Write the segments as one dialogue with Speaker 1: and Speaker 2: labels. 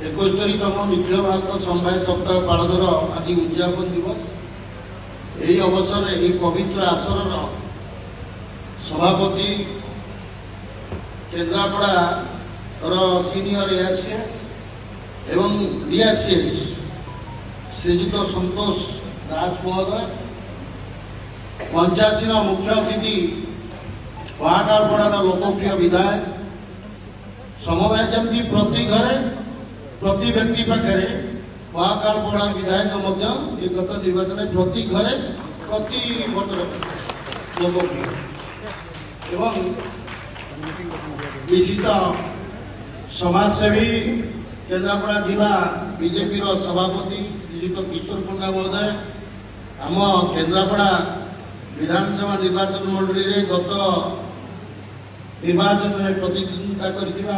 Speaker 1: 71तम निखिल भारत समवाय सप्ताह पालन आज उद्यापन दिवस। यही अवसर यही पवित्र आसर सभापति केन्द्रापड़ा सीनियर एआरसीएस एवं डीआरसीएस श्रीजुत संतोष दास महोदय, पंचायत मुख्य अतिथि पहाड़पड़ार लोकप्रिय विधायक समवाय जमी प्रति घरे प्रति व्यक्ति पाखे पहाड़पड़ा विधायक गत निर्वाचन प्रति घरे प्रति भोटर लोकप्रिय एवं विशिष्ट समाजसेवी केन्द्रापड़ा जिला बीजेपी सभापति श्रीजुत किशोर पंडा महोदय आम केन्द्रापड़ा विधानसभा निर्वाचन मंडली रे गत निर्वाचन में प्रतिद्वंदिता करथिबा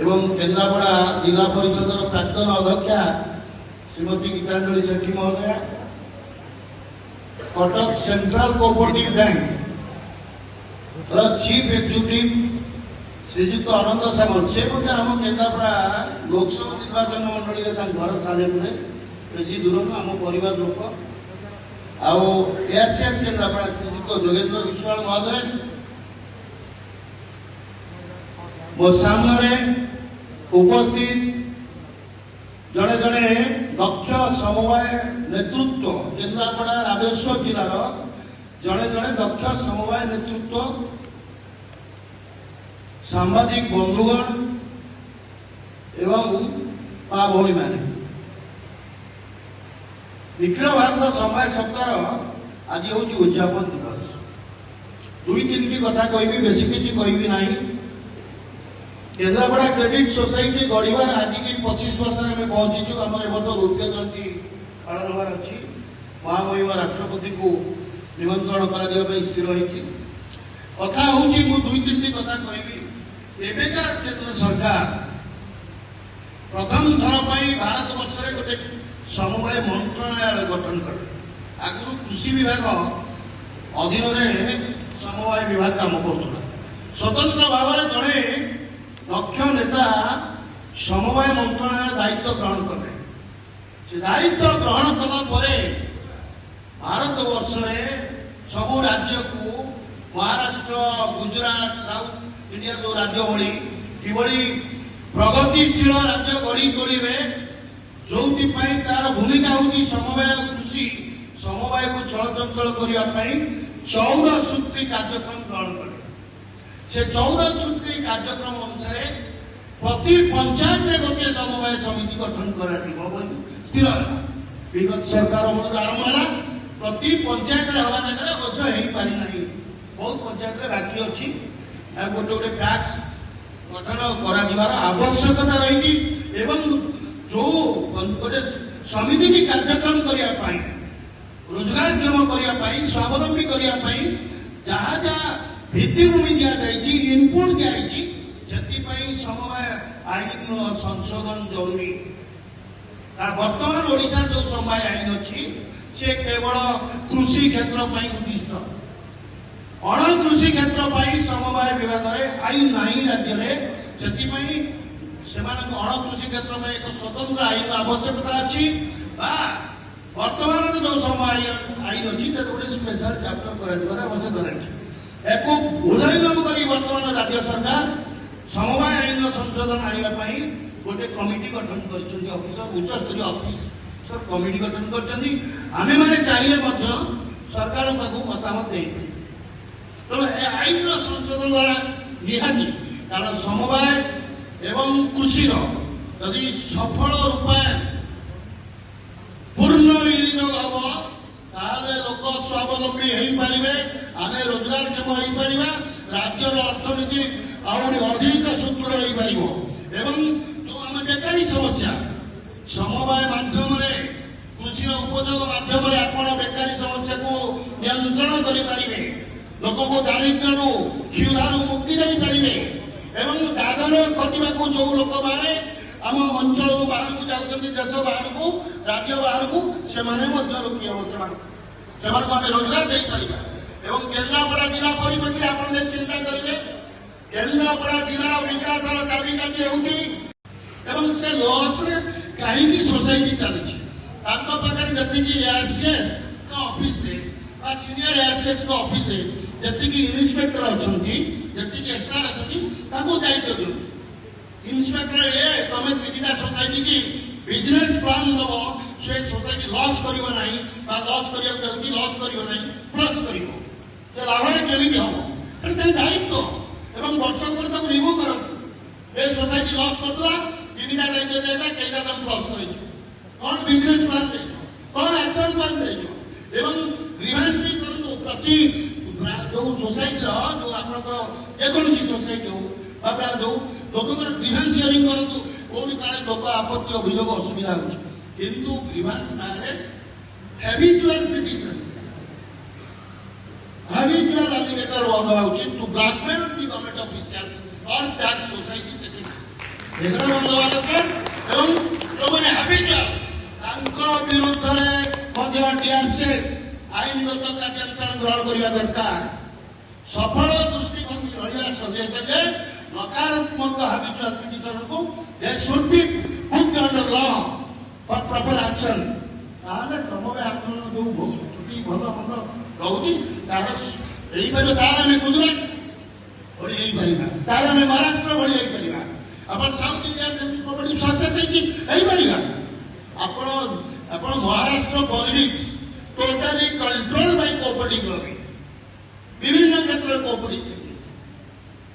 Speaker 1: एवं केन्द्रापड़ा जिला परिषद प्राक्तन अध्यक्षा श्रीमती गीतांजलि सेठी महोदया, Cuttack central cooperative bank chief executive Srijut Ananta Samal से आम केन्द्रापड़ा लोकसभा निर्वाचन मंडली रे घर सालेपुर बेसी दूर आम परिवार लोक एआरसीएस केन्द्रापड़ा श्रीजुत जोगेन्द्र विश्वाल महोदय मो सामने उपस्थित जड़े जड़े दक्ष समवाय नेतृत्व केन्द्रापड़ा राजस्व जिलार जड़े जड़े दक्ष समवाय नेतृत्व सांबादिक बंधुगण एवं माँ भौणी मैंने निखिल भारत समवाय सप्ताह आज हूँ उद्यापन दिवस। दुई तीन कथा कहि बेसी किसी कहि ना। केन्द्रापड़ा क्रेडिट सोसाइटी गढ़वार आज की 25 वर्ष में पहुंचीचु। आम रौद्र जयंती पालन होवार अच्छी महामहिम राष्ट्रपति को निमंत्रण कर स्थिर होती कथा हूँ दुई तीन कथा कहि। एबेकार केंद्र सरकार प्रथम थर भारत वर्ष में गोटे समवाय मंत्रणालय गठन कर आगु कृषि विभाग अधीन समवाय विभाग काम करुला। स्वतंत्र भाव में जड़े दक्ष नेता समवाय मंत्रणालय दायित्व ग्रहण कले। से दायित्व ग्रहण कला भारत वर्ष में सबू राज्य को महाराष्ट्र गुजरात साउथ इंडिया जो राज्य भली कि प्रगतिशील राज्य गढ़ी तोलिबे जो तार भूमिका होगी समवाय कृषि समवाय को चलचंचल करने 14 सूत्री कार्यक्रम ग्रहण करें। से 14 सूत्री कार्यक्रम अनुसार प्रति पंचायत में गोटे समवाय समिति गठन कर स्थिर विगत सरकार आरंभ है। प्रति पंचायत हवा जगह अवश्य हो पारि ना बहुत पंचायत बाकी अच्छी गोटे गोटे टैक्स गठन कर आवश्यकता रही जो गोटे समिति की कार्यक्रम करने रोजगारक्षम करने स्वावलंबी करने जहाँ जहाँ भित्तिभूमि दि जाए इनपुट दिखाई समवाय आईन संशोधन जरूरी। वर्तमान ओडिशा जो समवाय आईन अच्छी से केवल कृषि क्षेत्र उद्दिष्ट अण कृषि क्षेत्र समवाय विभाग आईन नहीं राज्य से अण कृषि क्षेत्र में एक स्वतंत्र आईन आवश्यकता अच्छी वर्तमान जो समवाय आईन अच्छी गोटे स्पेशल चैप्टर कर आवश्यकता रही उन्नयन कर वर्तमान राज्य सरकार समवाय आईन संशोधन आने गोटे कमिटी गठन कर उच्च स्तरीय ऑफिसर कमिटी गठन कर चाहिए सरकार मतामत देते तो आईन संशोधन द्वारा निहाती कारण समवाय एवं कृषि यदि सफल रूपायन पूर्ण विनियोग हम ताले लोक स्वावलंबी हो पारे आम रोजगारक्षम हो पार राज्यर अर्थनीति अधिक सुदृढ़ हो पार एवं जो आम बेकारी समस्या समवाय माध्यम कृषि उपयोग माध्यम आप बेकारी समस्या को नियंत्रण करें लोक को दारिद्र्य क्षुधार मुक्ति देपारे एवं दादन खटा जो लोक बाहर आम अंचल बाहर को जाऊँच देश बाहर को राज्य बाहर को से रोजगार दे पार एवं केन्द्रापड़ा जिला परिप्रेक्षी आप चिंता करेंगे केन्द्रापड़ा जिला विकास चाबिकाठी होती ଏବଂ ସେ ଲସ୍ରେ କାହିଁକି ସୋସାଇଟି ଚାଲିଛି ତାଙ୍କ ପାଖରେ ଯେତିକି ଏଆରସିଏସ୍ ଅଫିସରେ ବା ସିନିୟର ଏଆରସିଏସ୍ ଅଫିସରେ ଯେତିକି ଇନ୍ସପେକ୍ଟର ଅଛନ୍ତି ଯେତିକି ଏସ୍ଆର୍ ଅଛନ୍ତି ତାଙ୍କୁ ଦାୟିତ୍ୱ ଦିଅନ୍ତୁ। ଇନ୍ସପେକ୍ଟର ତମେ 3ଟା ସୋସାଇଟି କି ବିଜନେସ୍ ପ୍ଲାନ୍ ଦବ ସେ ସୋସାଇଟି ଲସ୍ କରିବ ନାହିଁ ବା ଲସ୍ କରିବାକୁ ଯାଉଛି ଲସ୍ କରିବ ନାହିଁ ପ୍ଲସ୍ କରିବ ସେ ଲାଭରେ କେମିତି ହବ ଏଟା ଦାୟିତ୍ୱ ଏବଂ ବର୍ଷ ପରେ ତାକୁ ରିମୁଭ୍ କରନ୍ତୁ। ଏ ସୋସାଇଟି ଲସ୍ କରୁଥିଲା 3ଟା ଦାୟିତ୍ୱ ଦେଇଥିଲା କେଇଟା ତମେ ପ୍ଲସ୍ କରିଛ କଣ ବିଜନେସ୍ ପ୍ଲାନ୍ ଦେଇଛ କଣ ଆକ୍ସନ ପ୍ଲାନ୍ ଦେଇଛ ଏବଂ ଗ୍ରିଭାନ୍ସ ବି କରନ୍ତୁ। ପ୍ରତି ଯୋଉ ସୋସାଇଟିର ଯୋଉ ଆପଣଙ୍କର ଯେକୌଣସି ସୋସାଇଟି ହଉ ବା ଯୋଉ ଲୋକଙ୍କର ଗ୍ରିଭାନ୍ସ ହିୟରିଂ କରନ୍ତୁ କୋଉଠି କାଳେ ଲୋକ ଆପତ୍ତି ଅଭିଯୋଗ ଅସୁବିଧା ହଉଛି କିନ୍ତୁ ଗ୍ରିଭାନ୍ସ ନାଁରେ ହ୍ୟାବିଚୁଆଲ ପିଟିସନ habitual alligator ବନ୍ଦ ହେଉଛି to blackmail the government official or that society secretary ଏଗୁଡ଼ା ବନ୍ଦ ହେବା ଦରକାର ଏବଂ ଯୋଉମାନେ ହାବିଚୁଆଲ ତାଙ୍କ ବିରୁଦ୍ଧରେ ମଧ୍ୟ ଡିଆର୍ସି ଆଇନଗତ କାର୍ଯ୍ୟାନୁଷ୍ଠାନ ଗ୍ରହଣ କରିବା ଦରକାର। ସଫଳ ଦୃଷ୍ଟିଭଙ୍ଗୀ ରହିବା ସଙ୍ଗେ ନକାରାତ୍ମକ ହାବିଚୁଆଲ ପିଟିସନକୁ they should be put under law for proper action ତାହେଲେ ସମୟ ଆନ୍ଦୋଳନ ଯୋଉ ତ୍ରୁଟି ଭଲ ମନ୍ଦ ରହୁଛି ତାହାର ହେଇପାରିବ ତାହେଲେ ଆମେ ଗୁଜରାଟ ଭଳି ହେଇପାରିବା ତାହେଲେ ଆମେ ମହାରାଷ୍ଟ୍ର ଭଳି ହେଇପାରିବା ଆପଣ ସାଉଥ ଇଣ୍ଡିଆନ ଯେମିତି କବାଡି ସକ୍ସେସ୍ ହେଇଛି ହେଇପାରିବା। ଆପଣ Maharashtra politics totally control Bai cooperative lobby ବିଭିନ୍ନ କ୍ଷେତ୍ରରେ କୋଅପରେଟିଭ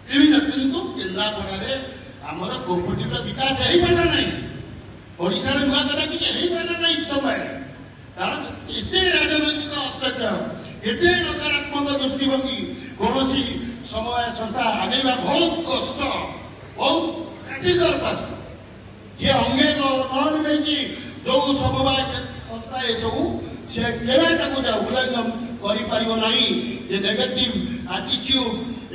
Speaker 1: ବିଭିନ୍ନ କିନ୍ତୁ କେନ୍ଦ୍ରାପଡ଼ାରେ ଆମର କୋଅପରେଟିଭର ବିକାଶ ହେଇପାରିଲା ନାହିଁ। ଓଡ଼ିଶାରେ ନୂଆ କଥା କିଛି ହେଇପାରିଲା ନାହିଁ ସମୟରେ କାରଣ ଏତେ ରାଜନୈତିକ ହସ୍ତକ୍ଷେପ ଏତେ ନକାରାତ୍ମକ ଦୃଷ୍ଟିଭଙ୍ଗୀ କୌଣସି ସମୟ ସଂସ୍ଥା ଆଗେଇବା ବହୁତ କଷ୍ଟ ବହୁତ କାଠିକର କଷ୍ଟ ଯିଏ ଅଙ୍ଗେ ନ ନିଭେଇଛି ଯୋଉ ସମବାୟ ସଂସ୍ଥା ଏସବୁ ସେ କେବେ ତାକୁ ଉଲ୍ଲଂଘନ କରିପାରିବ ନାହିଁ ଯେ ନେଗେଟିଭ ଆଟିଚ୍ୟୁଡ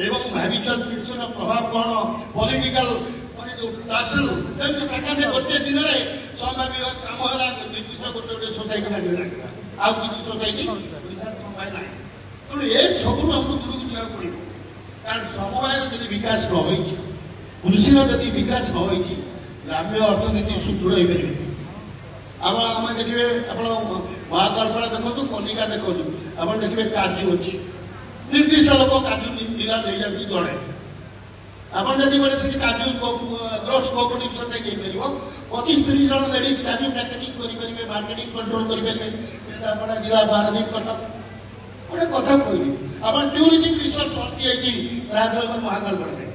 Speaker 1: ଏବଂ ହାବିଚୁଆଲ ପିଟିସନର ପ୍ରଭାବ କଣ ପଲିଟିକାଲ ମାନେ ଯୋଉ ଟାସଲ ଯେମିତି ସେଠାରେ ଗୋଟିଏ ଦିନରେ ସମବାୟ ବିଭାଗ କାମ ହେଲା ନିର୍ଦ୍ଦିଷ୍ଟ ଗୋଟେ ସୋସାଇଟି ଲାଗିଲା ଆଉ କିଛି ସୋସାଇଟି ସମବାୟ ନାହିଁ ତେଣୁ ଏ ସବୁରୁ ଆମକୁ ଦୂରକୁ ଯିବାକୁ ପଡିବ କାରଣ ସମବାୟର ଯଦି ବିକାଶ ନ ହୋଇଛି କୃଷିର ଯଦି ବିକାଶ ନ ହୋଇଛି ଗ୍ରାମ୍ୟ ଅର୍ଥନୀତି ସୁଦୃଢ ହେଇପାରିବ। ଆମେ ଦେଖିବେ ଆପଣ ମହାକାଳପଡ଼ା ଦେଖନ୍ତୁ କନିକା ଦେଖନ୍ତୁ ଆପଣ ଦେଖିବେ କାଜୁ ଅଛି ନିର୍ଦ୍ଦିଷ୍ଟ ଲୋକ କାଜୁ ନିରା ନେଇଯାଉଛି ଜଣେ ଆପଣ ଯଦି ଗୋଟେ ସେଠି କାଜୁ ଗ୍ରୋଥ୍ କୋଅପରେଟିଭ ସୋସାଇଟି ହେଇପାରିବ 25-30 ଜଣ ଲେଡିଜ୍ କାଜୁ ପ୍ୟାକେଟିଂ କରିପାରିବେ ମାର୍କେଟିଂ କଣ୍ଟ୍ରୋଲ କରିପାରିବେ କେନ୍ଦ୍ରାପଡ଼ା ଜିଲ୍ଲା ପାରାଦୀପ କଟକ ଗୋଟେ କଥା କହିବି ଆପଣ ଟୁରିଜିମ୍ ରିସର୍ଚ୍ଚ ଭର୍ତ୍ତି ହେଇଛି ରାଜନଗର ମହାକାଳପଡ଼ାରେ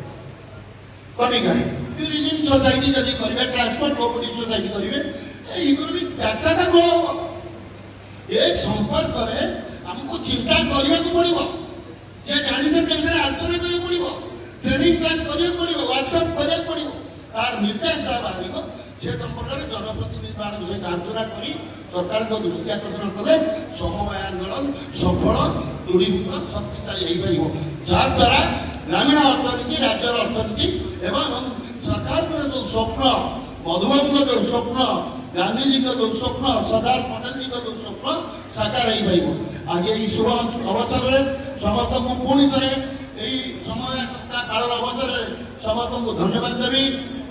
Speaker 1: କନିକାରେ ଟୁରିଜିମ୍ ସୋସାଇଟି ଯଦି କରିବେ ଟ୍ରାନ୍ସପୋର୍ଟ କୋଅପରେଟିଭ ସୋସାଇଟି କରିବେ ଇକୋନୋମିକ୍ ଚାର୍ଚାଟା ଗ୍ରୋ ହବ। ଏ ସମ୍ପର୍କରେ ଆମକୁ ଚିନ୍ତା କରିବାକୁ ପଡିବ ଯେ ଜାଣିଛେ କେଉଁଠାରେ ଆଲୋଚନା କରିବାକୁ ପଡିବ ଟ୍ରେନିଂ କ୍ଲାସ କରିବାକୁ ପଡିବ ହ୍ୱାଟ୍ସଆପ୍ କରିବାକୁ ପଡିବ ତାର ନିର୍ଦ୍ଦେଶ ଯାହା ବାହାରିବ ସେ ସମ୍ପର୍କରେ ଜନପ୍ରତିନିଧି ମାନଙ୍କ ସହିତ ଆଲୋଚନା କରି ସରକାରଙ୍କ ଦୃଷ୍ଟି ଆକର୍ଷଣ କଲେ ସମବାୟ ଆନ୍ଦୋଳନ ସଫଳ ଦୃଢ଼ୀଭୂତ ଶକ୍ତିଶାଳୀ ହେଇପାରିବ ଯାହାଦ୍ୱାରା ଗ୍ରାମୀଣ ଅର୍ଥନୀତି ରାଜ୍ୟର ଅର୍ଥନୀତି ଏବଂ ସରକାରଙ୍କର ଯୋଉ ସ୍ୱପ୍ନ ମଧୁବାବୁଙ୍କ ଯୋଉ ସ୍ୱପ୍ନ ଗାନ୍ଧୀଜୀଙ୍କ ଯୋଉ ସ୍ୱପ୍ନ ସର୍ଦ୍ଦାର ପଟେଲଜୀଙ୍କ ଯୋଉ ସ୍ୱପ୍ନ ସାକାର ହେଇପାରିବ। ଆଜି ଏହି ଶୁଭ ଅବସରରେ ସମସ୍ତଙ୍କୁ ପୁଣି ଥରେ ଏହି ସମବାୟ ସଂସ୍ଥା ପାଳନ ଅବସରରେ ସମସ୍ତଙ୍କୁ ଧନ୍ୟବାଦ ଦେବି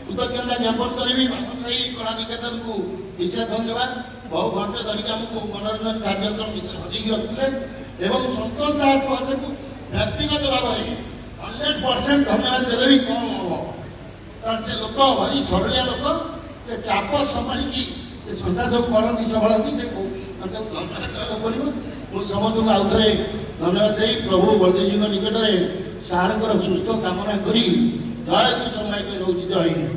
Speaker 1: କୃତଜ୍ଞତା ଜ୍ଞାପନ କରିବି ଏହି କଳାନିକେତନକୁ ବିଶେଷ ଧନ୍ୟବାଦ ବହୁ ଘଣ୍ଟେ ଧରିକି ଆମକୁ ମନୋରଞ୍ଜନ କାର୍ଯ୍ୟକ୍ରମ ଭିତରେ ହଜେଇକି ରଖିଥିଲେ ଏବଂ ସନ୍ତୋଷ ଦାସ ମହାଶୟଙ୍କୁ ବ୍ୟକ୍ତିଗତ ଭାବରେ 100% ଧନ୍ୟବାଦ ଦେଲେ ବି କଣ ହବ କାରଣ ସେ ଲୋକ ଭାରି ସରଳିଆ ଲୋକ ସେ ଚାପ ସମ୍ଭାଳିକି ସେ ସଂସ୍ଥା ସବୁ କରନ୍ତି ସମ୍ଭାଳନ୍ତି ତାକୁ ଧନ୍ୟବାଦ ଦେବାକୁ ପଡିବ। ମୁଁ ସମସ୍ତଙ୍କୁ ଆଉ ଥରେ ଧନ୍ୟବାଦ ଦେଇ ପ୍ରଭୁ ବଳଦେବଜୀଙ୍କ ନିକଟରେ ସାରଙ୍କର ସୁସ୍ଥ କାମନା କରି ଜୟ ତୁ ସମୟ ରହୁଛି ଜୟ ହିନ୍ଦ।